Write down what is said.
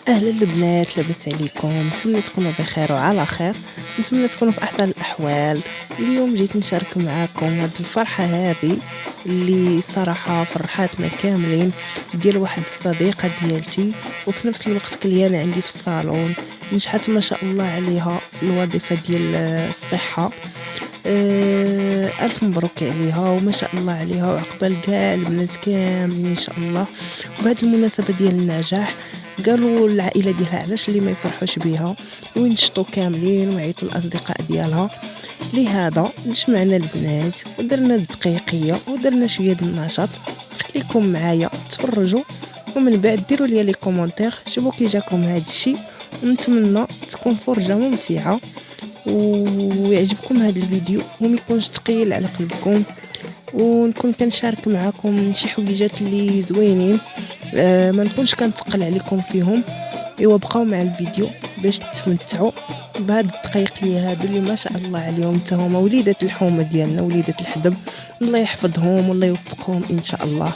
اهلا البنات، لاباس عليكم؟ نتمنى تكونوا بخير وعلى خير. نتمنى تكونوا في احسن الاحوال. اليوم جيت نشارك معاكم هذه الفرحه هذه اللي صراحه فرحاتنا كاملين، ديال واحد الصديقه ديالتي، وفي نفس الوقت كليانه عندي في الصالون. نجحت ما شاء الله عليها في الوظيفه ديال الصحه. ألف مبروك عليها وما شاء الله عليها، وعقبال كاع البنات كاملين إن شاء الله. وبهذه المناسبة ديال النجاح قالوا العائلة ديالها علاش اللي ما يفرحوش بها وينشطوا كاملين ويعيطوا الأصدقاء ديالها. لهذا جمعنا البنات ودرنا دقيقية ودرنا شوية د النشاط. خليكم معايا تفرجوا، ومن بعد ديروا لي كومونتير شوفوا كي جاكم هذا الشيء. ونتمنى تكون فرجة ممتعة ويعجبكم هذا الفيديو وما يكونش ثقيل على قلبكم، ونكون كنشارك معكم شي حويجات اللي زوينين. ما نكونش كنتقل عليكم فيهم. ايوا بقاو مع الفيديو باش تتمتعوا بهاد الدقائق لي هادو اللي ما شاء الله عليهم، حتى هما وليدات الحومه ديالنا، وليدات الحدب. الله يحفظهم والله يوفقهم ان شاء الله.